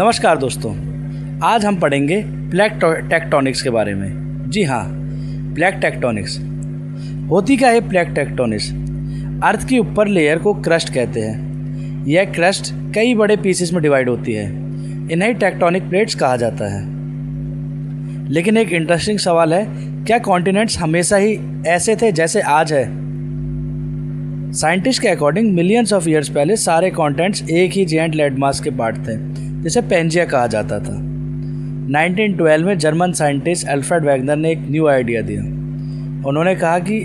नमस्कार दोस्तों, आज हम पढ़ेंगे प्लेट टेक्टोनिक्स के बारे में। जी हाँ, प्लेट टेक्टोनिक्स होती क्या है? प्लेट टेक्टोनिक्स अर्थ की ऊपर लेयर को क्रस्ट कहते हैं। यह क्रस्ट कई बड़े पीसेस में डिवाइड होती है, इन्हें टेक्टोनिक प्लेट्स कहा जाता है। लेकिन एक इंटरेस्टिंग सवाल है, क्या कॉन्टिनेंट्स हमेशा ही ऐसे थे जैसे आज है? साइंटिस्ट के अकॉर्डिंग मिलियंस ऑफ ईयर्स पहले सारे कॉन्टिनेंट्स एक ही जेंट लैंडमास के पार्ट थे, जिसे पेंजिया कहा जाता था। 1912 में जर्मन साइंटिस्ट अल्फ्रेड वैगनर ने एक न्यू आइडिया दिया। उन्होंने कहा कि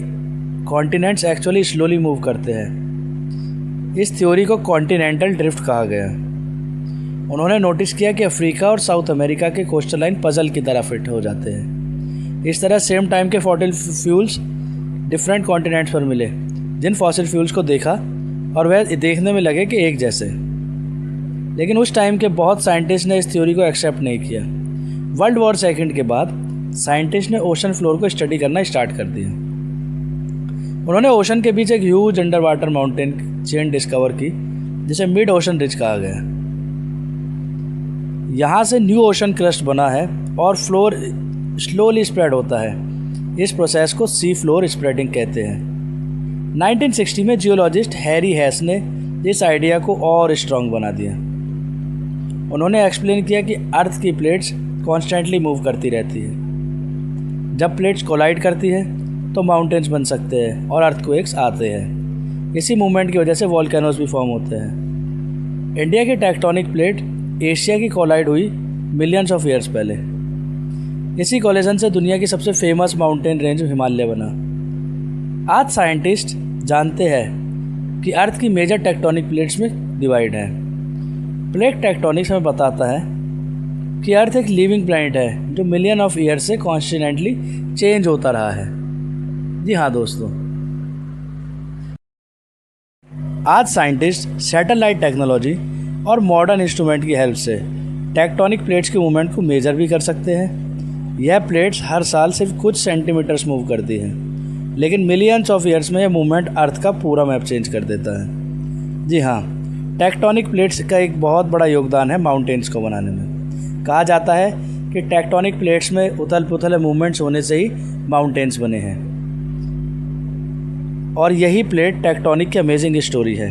कॉन्टिनेंट्स एक्चुअली स्लोली मूव करते हैं। इस थ्योरी को कॉन्टिनेंटल ड्रिफ्ट कहा गया। उन्होंने नोटिस किया कि अफ्रीका और साउथ अमेरिका के कोस्टल लाइन पजल की तरह फिट हो जाते हैं। इस तरह सेम टाइम के फॉसिल फ्यूल्स डिफरेंट कॉन्टिनेंट्स पर मिले। जिन फॉसिल फ्यूल्स को देखा और वह देखने में लगे कि एक जैसे, लेकिन उस टाइम के बहुत साइंटिस्ट ने इस थ्योरी को एक्सेप्ट नहीं किया। वर्ल्ड वॉर सेकंड के बाद साइंटिस्ट ने ओशन फ्लोर को स्टडी करना स्टार्ट कर दिया। उन्होंने ओशन के बीच एक huge under water mountain chain discover की, जिसे मिड ओशन रिज कहा गया। यहाँ से न्यू ओशन क्रस्ट बना है और फ्लोर स्लोली स्प्रेड होता है। इस प्रोसेस को सी फ्लोर स्प्रेडिंग कहते हैं। 1960 में जियोलॉजिस्ट हैरी हेस ने इस आइडिया को और स्ट्रॉन्ग बना दिया। उन्होंने एक्सप्लेन किया कि अर्थ की प्लेट्स कॉन्स्टेंटली मूव करती रहती है। जब प्लेट्स कोलाइड करती है तो माउंटेन्स बन सकते हैं और अर्थक्वेक्स आते हैं। इसी मूवमेंट की वजह से वॉल्केनोज भी फॉर्म होते हैं। इंडिया की टेक्टोनिक प्लेट एशिया की कोलाइड हुई मिलियंस ऑफ ईयर्स पहले। इसी कोलिजन से दुनिया की सबसे फेमस माउंटेन रेंज हिमालय बना। आज साइंटिस्ट जानते हैं कि अर्थ की मेजर टेक्टोनिक प्लेट्स में डिवाइड है। प्लेट टेक्टोनिक्स हमें बताता है कि अर्थ एक लिविंग प्लैनेट है जो मिलियन ऑफ ईयर से कॉन्स्टेंटली चेंज होता रहा है। जी हाँ दोस्तों, आज साइंटिस्ट सैटेलाइट टेक्नोलॉजी और मॉडर्न इंस्ट्रूमेंट की हेल्प से टेक्टोनिक प्लेट्स के मूवमेंट को मेजर भी कर सकते हैं। यह प्लेट्स हर साल सिर्फ कुछ सेंटीमीटर्स मूव करती हैं, लेकिन मिलियंस ऑफ ईयर्स में यह मूवमेंट अर्थ का पूरा मैप चेंज कर देता है। जी हाँ, टेक्टोनिक प्लेट्स का एक बहुत बड़ा योगदान है माउंटेन्स को बनाने में। कहा जाता है कि टेक्टोनिक प्लेट्स में उथल पुथल मूवमेंट्स होने से ही माउंटेन्स बने हैं, और यही प्लेट टेक्टोनिक की अमेजिंग स्टोरी है।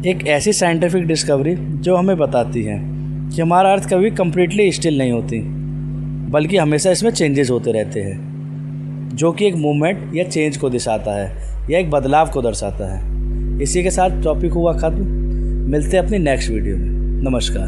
एक ऐसी साइंटिफिक डिस्कवरी जो हमें बताती है कि हमारा अर्थ कभी कंप्लीटली स्टिल नहीं होती, बल्कि हमेशा इसमें चेंजेस होते रहते हैं, जो कि एक मूवमेंट या चेंज को दर्शाता है या एक बदलाव को दर्शाता है। इसी के साथ टॉपिक हुआ ख़त्म। मिलते हैं अपनी नेक्स्ट वीडियो में। नमस्कार।